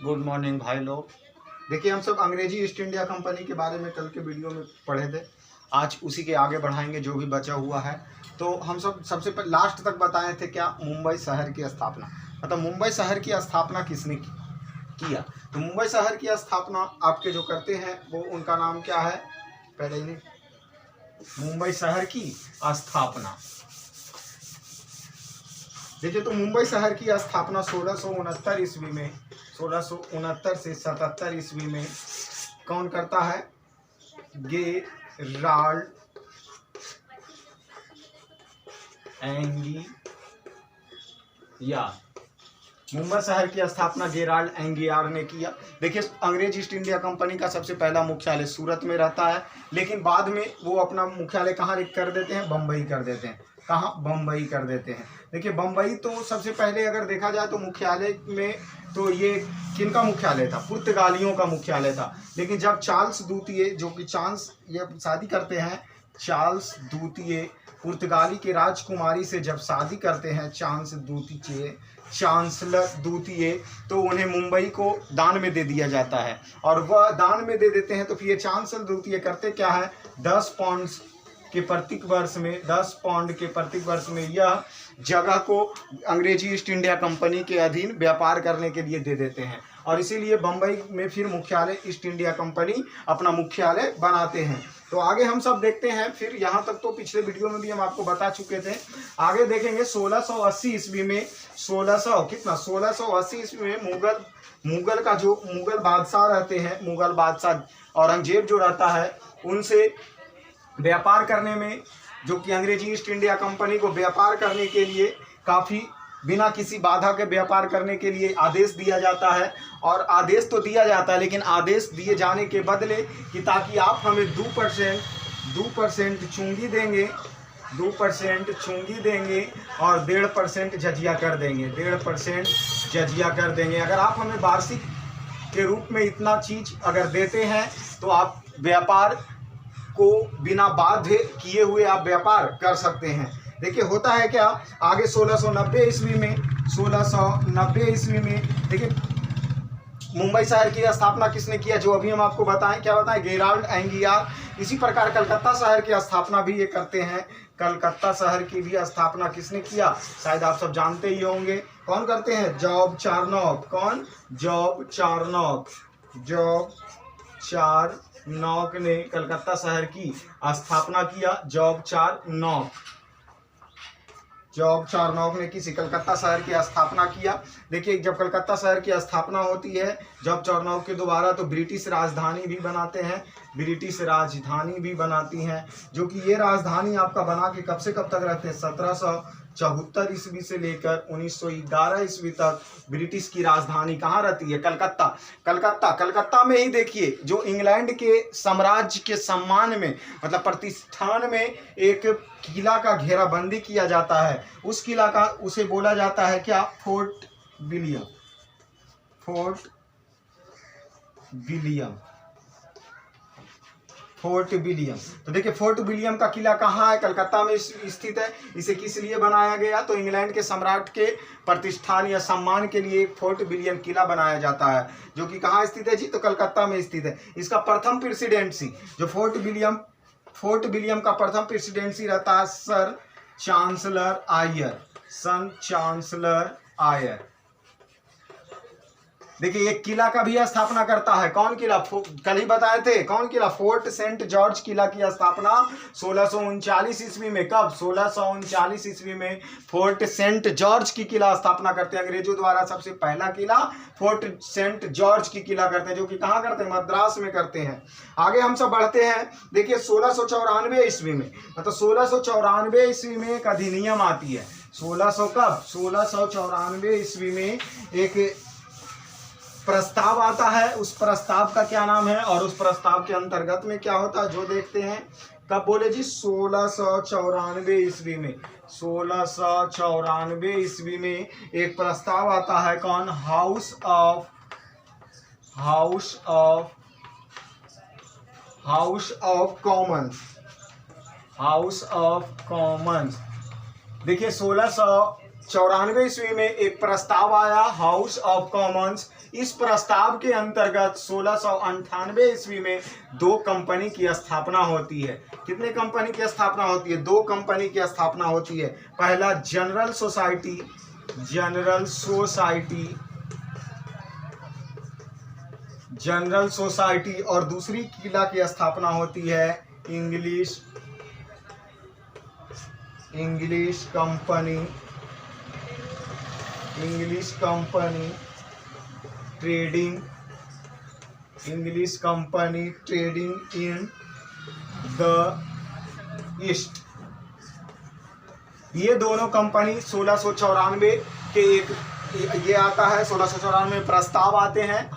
Good morning भाई लोग। देखिए, हम सब अंग्रेजी ईस्ट इंडिया कंपनी के बारे में कल के वीडियो में पढ़े थे। आज उसी के आगे बढ़ाएंगे जो भी बचा हुआ है। तो हम सब सबसे लास्ट तक बताए थे क्या, मुंबई शहर की स्थापना, मतलब मुंबई शहर की स्थापना किसने किया। तो मुंबई शहर की स्थापना आपके जो करते हैं वो उनका नाम क्या है, पहले ही मुंबई शहर की स्थापना। देखिए, तो मुंबई शहर की स्थापना 1669 ईस्वी में, 1669 से 77 ईस्वी में कौन करता है, गेराल्ड एंगियार। मुंबई शहर की स्थापना गेराल्ड एंगियार ने किया। देखिए, अंग्रेज ईस्ट इंडिया कंपनी का सबसे पहला मुख्यालय सूरत में रहता है, लेकिन बाद में वो अपना मुख्यालय कहाँ कर देते हैं, बम्बई कर देते हैं। कहाँ, बम्बई कर देते हैं। देखिए, बम्बई तो सबसे पहले अगर देखा जाए तो मुख्यालय में तो ये किनका मुख्यालय था, पुर्तगालियों का मुख्यालय था। लेकिन जब चार्ल्स द्वितीय, जो कि ये शादी करते हैं, चार्ल्स द्वितीय पुर्तगाली के राजकुमारी से जब शादी करते हैं, चांसलर द्वितीय, तो उन्हें मुंबई को दान में दे दिया जाता है। और वह दान में दे देते हैं तो फिर ये चांसलर द्वितीय करते क्या है, 10 पाउंड के प्रत्येक वर्ष में यह जगह को अंग्रेजी ईस्ट इंडिया कंपनी के अधीन व्यापार करने के लिए दे देते हैं। और इसीलिए बम्बई में फिर मुख्यालय ईस्ट इंडिया कंपनी अपना मुख्यालय बनाते हैं। तो आगे हम सब देखते हैं। फिर यहाँ तक तो पिछले वीडियो में भी हम आपको बता चुके थे। आगे देखेंगे 1680 ईस्वी में, 1680 ईस्वी में मुगल का जो मुगल बादशाह रहते हैं, मुगल बादशाह औरंगजेब जो रहता है, उनसे व्यापार करने में, जो कि अंग्रेजी ईस्ट इंडिया कंपनी को व्यापार करने के लिए काफ़ी बिना किसी बाधा के व्यापार करने के लिए आदेश दिया जाता है। और आदेश तो दिया जाता है, लेकिन आदेश दिए जाने के बदले कि ताकि आप हमें 2% चुंगी देंगे, 2% चुंगी देंगे और 1.5% जजिया कर देंगे, 1.5% जजिया कर देंगे। अगर आप हमें वार्षिक के रूप में इतना चीज़ अगर देते हैं तो आप व्यापार को बिना बाध्य किए हुए आप व्यापार कर सकते हैं। देखिए, होता है क्या, आगे 1690 ईस्वी में देखिए मुंबई शहर की स्थापना किसने किया, जो अभी हम आपको बताएं, क्या बताएं, गेराल्ड एंगियार। इसी प्रकार कलकत्ता शहर की स्थापना भी ये करते हैं। कलकत्ता शहर की भी स्थापना किसने किया, शायद आप सब जानते ही होंगे। कौन करते हैं, जॉब चारनॉक। कौन, जॉब चारनॉक ने कलकत्ता शहर की स्थापना किया। जॉब चारनॉक ने किसी कलकत्ता शहर की स्थापना किया। देखिए, जब कलकत्ता शहर की स्थापना होती है जॉब चारनॉक के द्वारा, तो ब्रिटिश राजधानी भी बनाते हैं, ब्रिटिश राजधानी भी बनाती हैं। जो कि ये राजधानी आपका बना के कब से कब तक रहते हैं, 1774 ईस्वी से लेकर 1911 ईस्वी तक ब्रिटिश की राजधानी कहाँ रहती है, कलकत्ता में ही। देखिए, जो इंग्लैंड के साम्राज्य के सम्मान में, मतलब प्रतिष्ठान में एक किला का घेराबंदी किया जाता है, उस किला का उसे बोला जाता है क्या, फोर्ट विलियम। तो देखिए, फोर्ट विलियम का किला कहाँ है, कलकत्ता में स्थित है। इसे किस लिए बनाया गया, तो इंग्लैंड के सम्राट के प्रतिष्ठान या सम्मान के लिए एक फोर्ट विलियम किला बनाया जाता है, जो कि कहाँ स्थित है जी, तो कलकत्ता में स्थित है। इसका प्रथम प्रेसिडेंसी, जो फोर्ट विलियम का प्रथम प्रेसिडेंसी रहता है सर चांसलर आयर। देखिए, एक किला का भी स्थापना करता है। कौन किला, कल ही बताए थे, कौन किला, फोर्ट सेंट जॉर्ज किला की स्थापना 1639 ईस्वी में। कब, 1639 ईस्वी में फोर्ट सेंट जॉर्ज की किला स्थापना करते हैं। अंग्रेजों द्वारा सबसे पहला किला फोर्ट सेंट जॉर्ज की किला करते हैं, जो कि कहाँ करते हैं, मद्रास में करते हैं। आगे हम सब बढ़ते हैं। देखिए, 1694 ईस्वी में, मतलब 1694 ईस्वी में एक अधिनियम आती है। 1694 ईस्वी में एक प्रस्ताव आता है। उस प्रस्ताव का क्या नाम है, और उस प्रस्ताव के अंतर्गत में क्या होता है, जो देखते हैं। कब बोले जी, 1694 ईस्वी में। 1694 ईस्वी में एक प्रस्ताव आता है। कौन, हाउस ऑफ कॉमन्स। देखिए, 1694 ईस्वी में एक प्रस्ताव आया हाउस ऑफ कॉमन्स। इस प्रस्ताव के अंतर्गत 1698 ईस्वी में 2 कंपनी की स्थापना होती है। कितने कंपनी की स्थापना होती है? 2 कंपनी की स्थापना होती है। पहला जनरल सोसाइटी और दूसरी किला की स्थापना होती है English company trading in the east. ये दोनों कंपनी 1694 के ये आता है, 1694 में प्रस्ताव आते हैं,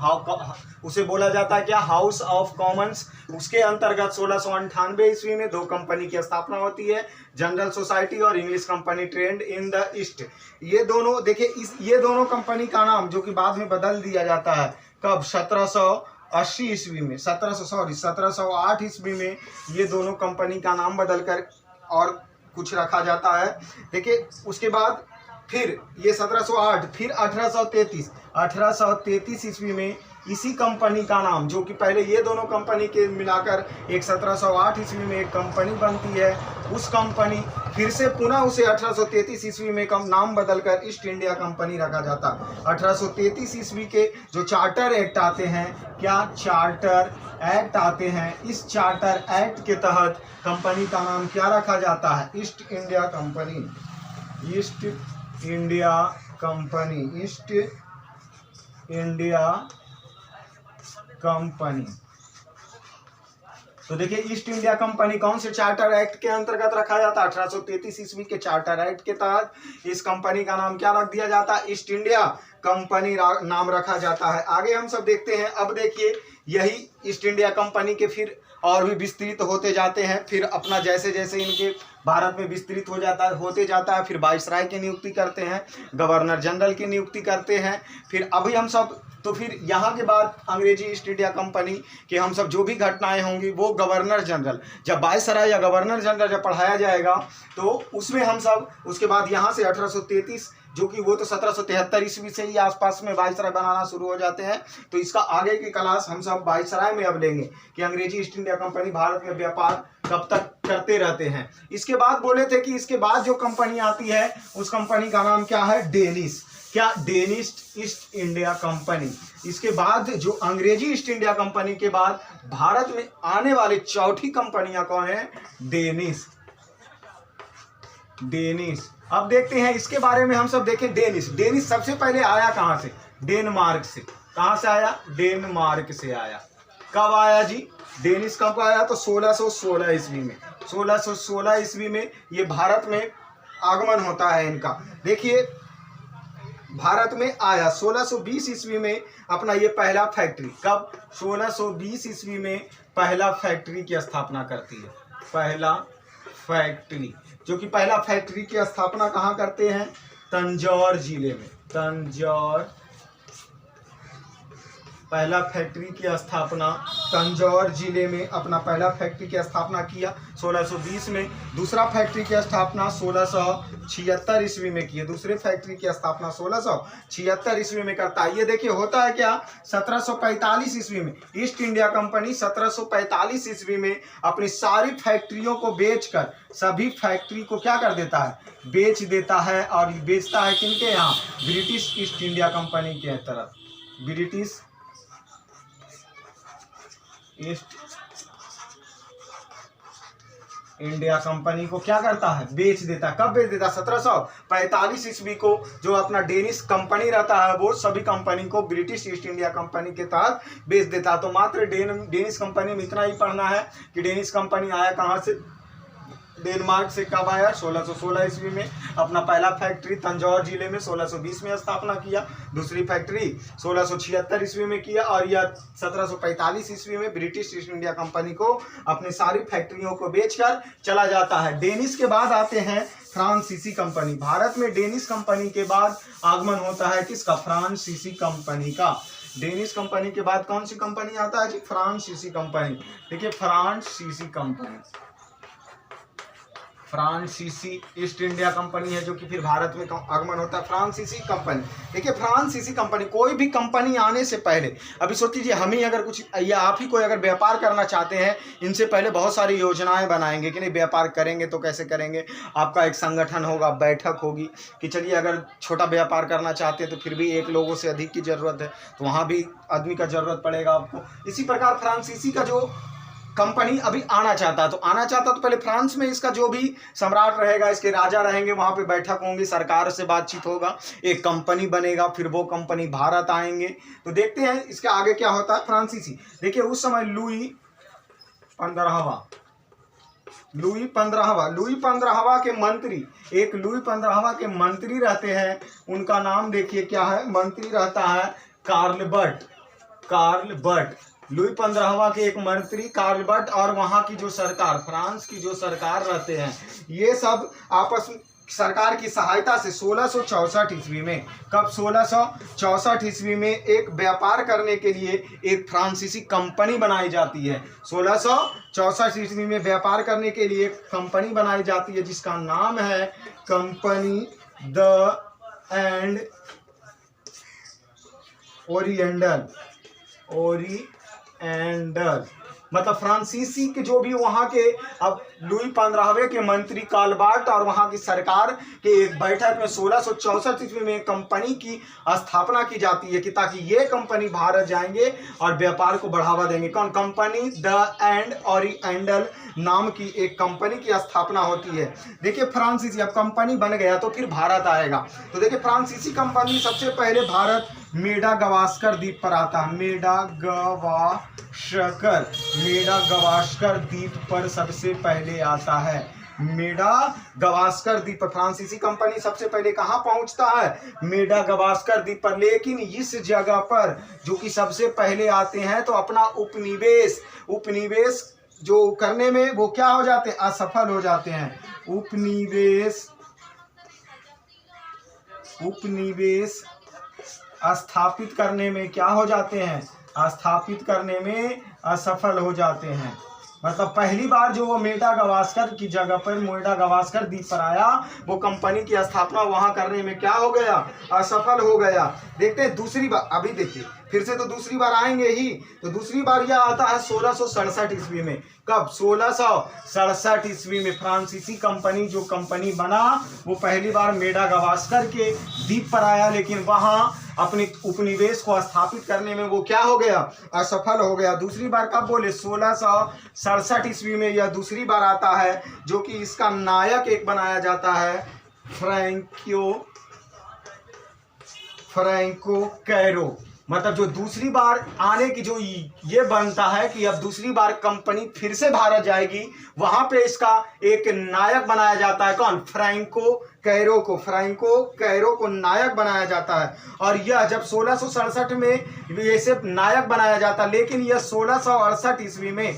उसे बोला जाता है क्या? House of Commons. उसके अंतर्गत 1698 ईस्वी में 2 कंपनी की स्थापना होती है, जनरल सोसाइटी और English company trade in the east. ये दोनों देखिए, ये दोनों कंपनी का नाम जो कि बाद में बदल दिया जाता है, कब? 1780 ईस्वी में, 1708 ईस्वी में ये दोनों कंपनी का नाम बदलकर और कुछ रखा जाता है। देखिए उसके बाद फिर ये 1708, फिर 1833 ईस्वी में इसी कंपनी का नाम, जो कि पहले ये दोनों कंपनी के मिलाकर एक 1708 ईस्वी में एक कंपनी बनती है, उस कंपनी फिर से पुनः उसे 1833 ईस्वी में नाम बदलकर ईस्ट इंडिया कंपनी रखा जाता। 1833 ईस्वी के जो चार्टर एक्ट आते हैं, क्या चार्टर एक्ट आते हैं, इस चार्टर एक्ट के तहत कंपनी का नाम क्या रखा जाता है? East India company. East India company. तो देखिए ईस्ट इंडिया कंपनी कौन से चार्टर एक्ट के अंतर्गत रखा जाता है? 1833 ईस्वी के चार्टर एक्ट के तहत इस कंपनी का नाम क्या रख दिया जाता है? ईस्ट इंडिया कंपनी नाम रखा जाता है। आगे हम सब देखते हैं। अब देखिए यही ईस्ट इंडिया कंपनी के फिर और भी विस्तृत होते जाते हैं, फिर अपना जैसे जैसे इनके भारत में विस्तृत होते जाता है, फिर वाइसराय की नियुक्ति करते हैं, गवर्नर जनरल की नियुक्ति करते हैं। फिर अभी हम सब तो फिर यहाँ के बाद अंग्रेजी ईस्ट इंडिया कंपनी के हम सब जो भी घटनाएं होंगी वो गवर्नर जनरल, जब वाइसराय या गवर्नर जनरल जब पढ़ाया जाएगा तो उसमें हम सब उसके बाद यहाँ से 1833, जो कि वो तो 1773 ईस्वी से ही आसपास में वाइसराय बनाना शुरू हो जाते हैं। तो इसका आगे की क्लास हम सब वाइसराय में अब लेंगे कि अंग्रेजी ईस्ट इंडिया कंपनी भारत में व्यापार कब तक करते रहते हैं। इसके बाद बोले थे कि इसके बाद जो कंपनी आती है उस कंपनी का नाम क्या है? डेनिश। क्या? Danish east India company. इसके बाद जो अंग्रेजी ईस्ट इंडिया कंपनी के बाद भारत में आने वाली चौथी कंपनियां कौन है? डेनिश। अब देखते हैं इसके बारे में हम सब देखें। डेनिश सबसे पहले आया कहां से? डेनमार्क से। कहां से आया? डेनमार्क से आया। कब आया जी? डेनिश कब आया? तो 1616 ईस्वी में। 1616 ईस्वी में ये भारत में आगमन होता है इनका। देखिए भारत में आया 1620 ईस्वी में अपना ये पहला फैक्ट्री। कब? 1620 ईस्वी में पहला फैक्ट्री की स्थापना करती है। पहला फैक्ट्री, जो कि पहला फैक्ट्री की स्थापना कहाँ करते हैं? तंजौर जिले में। पहला फैक्ट्री की स्थापना तंजौर जिले में अपना पहला फैक्ट्री की स्थापना किया 1620 में। दूसरा फैक्ट्री की स्थापना 1676 ईस्वी में की। दूसरे फैक्ट्री की स्थापना 1676 ईस्वी में करता है। ये देखिए होता है क्या? 1745 ईस्वी में ईस्ट इंडिया कंपनी 1745 ईस्वी में अपनी सारी फैक्ट्रियों को बेचकर सभी फैक्ट्री को क्या कर देता है? बेच देता है। और बेचता है किनके यहाँ? ब्रिटिश ईस्ट इंडिया कंपनी के तरफ। ब्रिटिश ईस्ट इंडिया कंपनी को क्या करता है? बेच देता है। कब बेच देता है? 1745 ईस्वी को जो अपना डेनिश कंपनी रहता है वो सभी कंपनी को ब्रिटिश ईस्ट इंडिया कंपनी के तहत बेच देता है। तो मात्र डेनिश कंपनी में इतना ही पढ़ना है कि डेनिश कंपनी आया कहाँ से? डेनमार्क से। कब आया? 1616 ईस्वी में। अपना पहला फैक्ट्री तंजौर जिले में 1620 में स्थापना किया। दूसरी फैक्ट्री 1676 ईस्वी में किया। और यह 1745 ईस्वी में ब्रिटिश ईस्ट इंडिया कंपनी को अपनी सारी फैक्ट्रियों को बेचकर चला जाता है। डेनिश के बाद आते हैं फ्रांसीसी कंपनी। भारत में डेनिश कंपनी के बाद आगमन होता है किसका? फ्रांसीसी कंपनी का। डेनिश कंपनी के बाद कौन सी कंपनी आता है जी? फ्रांसीसी कंपनी। देखिए फ्रांसीसी फ्रांसीसी ईस्ट इंडिया कंपनी है जो कि फिर भारत में आगमन होता है। फ्रांसीसी कंपनी, देखिए फ्रांसीसी कंपनी, कोई भी कंपनी आने से पहले, अभी सोच लीजिए हम ही अगर कुछ या आप ही कोई अगर व्यापार करना चाहते हैं, इनसे पहले बहुत सारी योजनाएं बनाएंगे कि नहीं व्यापार करेंगे तो कैसे करेंगे। आपका एक संगठन होगा, बैठक होगी कि चलिए अगर छोटा व्यापार करना चाहते हैं तो फिर भी एक लोगों से अधिक की ज़रूरत है, तो वहाँ भी आदमी का ज़रूरत पड़ेगा आपको। इसी प्रकार फ्रांसीसी का जो कंपनी अभी आना चाहता तो पहले फ्रांस में इसका जो भी सम्राट रहेगा, इसके राजा रहेंगे, वहाँ पे बैठक होंगी, सरकार से बातचीत होगा, एक कंपनी बनेगा, फिर वो कंपनी भारत आएंगे। तो देखते हैं इसके आगे क्या होता है। फ्रांसीसी, देखिए उस समय लुई 15वां के मंत्री, एक लुई 15वां के मंत्री रहते हैं, उनका नाम देखिए क्या है, मंत्री रहता है कार्ल बर्ट। लुई 15वां के एक मंत्री कार्ल बर्ट और वहाँ की जो सरकार, फ्रांस की जो सरकार रहते हैं, ये सब आपस में सरकार की सहायता से 1664 ईस्वी में, कब 1664 ईस्वी में एक व्यापार करने के लिए एक फ्रांसीसी कंपनी बनाई जाती है। 1664 ईस्वी में व्यापार करने के लिए एक कंपनी बनाई जाती है जिसका नाम है कंपनी द एंड ओरिएंटल, मतलब फ्रांसीसी के जो भी वहाँ के, अब लुई 15वें के मंत्री कार्ल बर्ट और वहाँ की सरकार के एक बैठक में 1664 ईस्वी में कंपनी की स्थापना की जाती है कि ताकि ये कंपनी भारत जाएंगे और व्यापार को बढ़ावा देंगे। कौन कंपनी? द एंड ओरिएंटल नाम की एक कंपनी की स्थापना होती है। देखिए फ्रांसीसी, अब कंपनी बन गया तो फिर भारत आएगा। तो देखिए फ्रांसीसी कंपनी सबसे पहले भारत मेडागास्कर द्वीप पर आता है। मेडागास्कर द्वीप पर सबसे पहले आता है। मेडागास्कर द्वीप पर फ्रांसीसी कंपनी सबसे पहले कहाँ पहुंचता है? मेडागास्कर द्वीप पर। लेकिन इस जगह पर जो कि सबसे पहले आते हैं तो अपना उपनिवेश जो करने में वो क्या हो जाते हैं? असफल हो जाते हैं। उपनिवेश स्थापित करने में क्या हो जाते हैं? स्थापित करने में असफल हो जाते हैं। मतलब पहली बार जो वो मेडागास्कर की जगह पर, मेडागास्कर द्वीप पर आया, वो कंपनी की स्थापना वहां करने में क्या हो गया? असफल हो गया। देखते हैं दूसरी बार, अभी देखिए फिर से तो दूसरी बार आएंगे ही। तो दूसरी बार यह आता है 1667 ईस्वी में। कब? 1667 ईस्वी में फ्रांसीसी कंपनी जो कंपनी बना वो पहली बार मेडागास्कर के द्वीप पर आया, लेकिन वहां अपने उपनिवेश को स्थापित करने में वो क्या हो गया? असफल हो गया। दूसरी बार कब बोले? 1667 ईस्वी में यह दूसरी बार आता है, जो कि इसका नायक एक बनाया जाता है फ्रैंको कैरो। मतलब जो दूसरी बार आने की जो ये बनता है कि अब दूसरी बार कंपनी फिर से भारत जाएगी, वहां पे इसका एक नायक बनाया जाता है। कौन? फ्रैंको कैरो को नायक बनाया जाता है। और यह जब 1667 में ऐसे नायक बनाया जाता, लेकिन यह 1668 ईस्वी में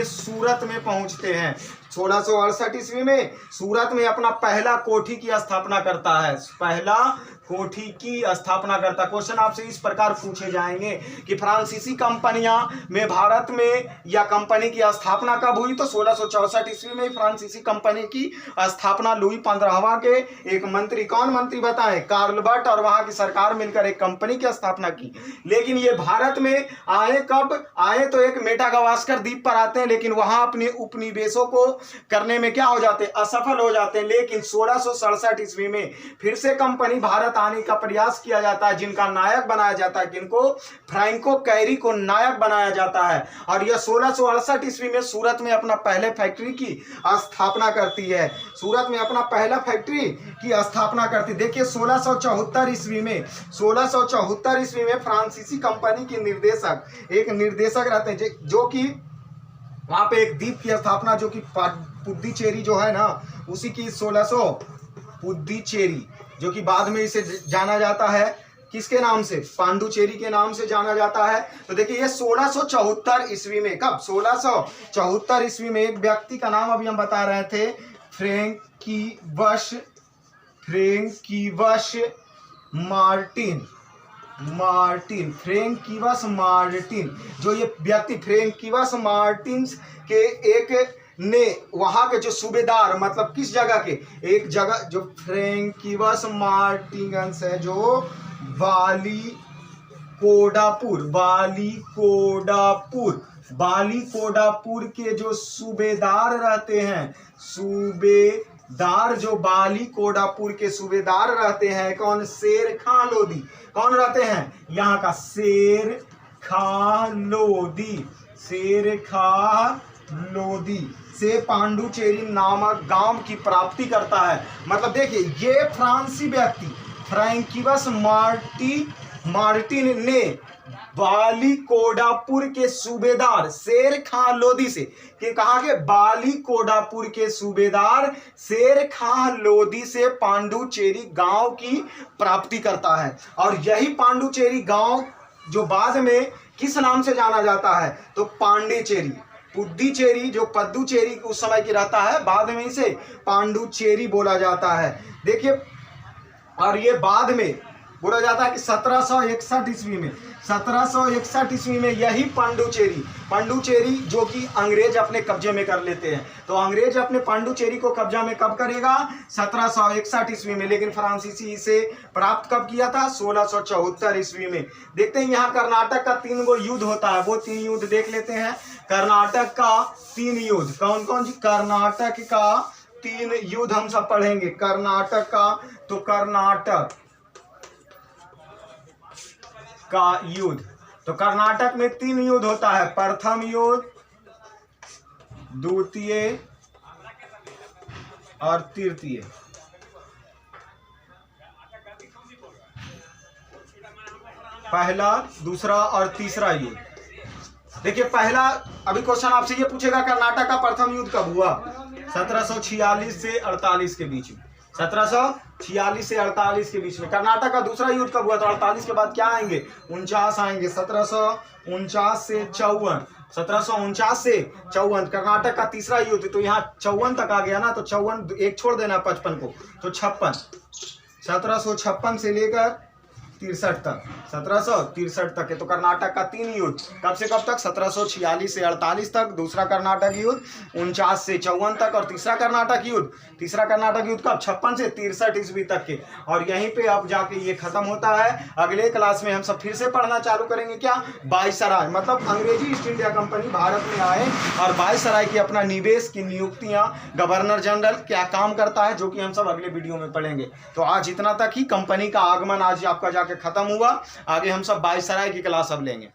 सूरत में पहुंचते हैं। 1668 ईस्वी में सूरत में अपना पहला कोठी की स्थापना करता है। क्वेश्चन आपसे इस प्रकार पूछे जाएंगे कि फ्रांसीसी कंपनियां में भारत में या कंपनी की स्थापना कब हुई? तो 1664 ईस्वी में फ्रांसीसी कंपनी की स्थापना लुई 15वां के एक मंत्री, कौन मंत्री बताएं? कार्ल बर्ट और वहां की सरकार मिलकर एक कंपनी की स्थापना की। लेकिन ये भारत में आए कब आए? तो एक मेडागास्कर द्वीप पर आते हैं, लेकिन वहां अपने उपनिवेशों को करने में क्या हो जाते हैं? असफल हो जाते हैं। लेकिन 1667 ईस्वी में फिर से कंपनी भारत आने का प्रयास किया जाता है, जिनका नायक बनाया जाता है किनको? फ्रैंको कैरी को नायक बनाया जाता है। और यह 1668 ईस्वी में सूरत में अपना पहले फैक्ट्री की स्थापना करती है। सूरत में अपना पहला फैक्ट्री की स्थापना करती। देखिए 1674 ईस्वी में फ्रांसीसी कंपनी की एक निर्देशक रहते हैं जो कि वहां पे एक द्वीप की स्थापना, जो कि पुद्दुचेरी जो है ना, उसी की 1600 पुद्दुचेरी, जो कि बाद में इसे जाना जाता है किसके नाम से? पांडुचेरी के नाम से जाना जाता है। तो देखिए ये 1674 ईस्वी में, कब? 1674 ईस्वी में एक व्यक्ति का नाम अभी हम बता रहे थे, फ्रैंकिवस मार्टिन, जो ये व्यक्ति फ्रैंकिवस मार्टिन के एक ने वहां के जो सूबेदार, मतलब किस जगह के, एक जगह जो फ्रैंकिवस मार्टिगन्स है, जो बालीकोडापुर के जो सूबेदार रहते हैं, सूबेदार जो बालीकोडापुर के सूबेदार रहते हैं, कौन, शेर खां लोदी, कौन रहते हैं यहाँ का, शेर खां लोदी से पांडुचेरी नामक गांव की प्राप्ति करता है। मतलब देखिए, ये फ्रांसीसी व्यक्ति फ्रैंकिवस मार्टिन ने बालीकोडापुर के सूबेदार शेर खां लोदी से, कि कहा के, बालीकोडापुर के सूबेदार शेर खां लोदी से पांडुचेरी गांव की प्राप्ति करता है। और यही पांडुचेरी गांव जो बाद में किस नाम से जाना जाता है, तो पांडेचेरी, पुद्दुचेरी जो पद्दुचेरी उस समय की रहता है, बाद में इसे पांडुचेरी बोला जाता है। देखिए, और ये बाद में बोला जाता है कि 1761 ईस्वी में यही पांडुचेरी जो कि अंग्रेज अपने कब्जे में कर लेते हैं। तो अंग्रेज अपने पांडुचेरी को कब्जा में कब करेगा, 1761 ईस्वी में, लेकिन फ्रांसीसी इसे प्राप्त कब किया था, 1674 ईस्वी में। देखते हैं यहाँ कर्नाटक का 3 गो युद्ध होता है, वो 3 युद्ध देख लेते हैं। कर्नाटक का 3 युद्ध कौन कौन जी, कर्नाटक का 3 युद्ध हम सब पढ़ेंगे। कर्नाटक का, तो कर्नाटक का युद्ध, तो कर्नाटक में 3 युद्ध होता है, प्रथम युद्ध, द्वितीय और तृतीय। पहला, दूसरा और तीसरा युद्ध। देखिए, पहला, अभी क्वेश्चन आपसे ये पूछेगा कर्नाटक का प्रथम युद्ध कब हुआ, 1746 से 48 के बीच में, 1746 से 48 के बीच में। कर्नाटक का दूसरा युद्ध कब हुआ, तो 48 के बाद क्या आएंगे, 49 आएंगे, 1749 से 54, 1749 से 54। कर्नाटक का तीसरा युद्ध, तो यहाँ 54 तक आ गया ना, तो 54 एक छोड़ देना 55 को, तो 56, 1756 से लेकर 63 तक, 1763 तक है। तो कर्नाटक का 3 युद्ध, कब से कब तक, 1746 से 48 तक, दूसरा कर्नाटक युद्ध 49 से 54 तक, और तीसरा कर्नाटक युद्ध कब, 56 से 63 ईस्वी तक के। और यहीं पे अब जाके ये खत्म होता है। अगले क्लास में हम सब फिर से पढ़ना चालू करेंगे, क्या, वायसराय, मतलब अंग्रेजी ईस्ट इंडिया कंपनी भारत में आए और वायसराय की अपना निवेश की नियुक्तियां, गवर्नर जनरल क्या काम करता है, जो कि हम सब अगले वीडियो में पढ़ेंगे। तो आज इतना तक ही, कंपनी का आगमन आज आपका जाके खत्म हुआ। आगे हम सब वायसराय की क्लास अब लेंगे।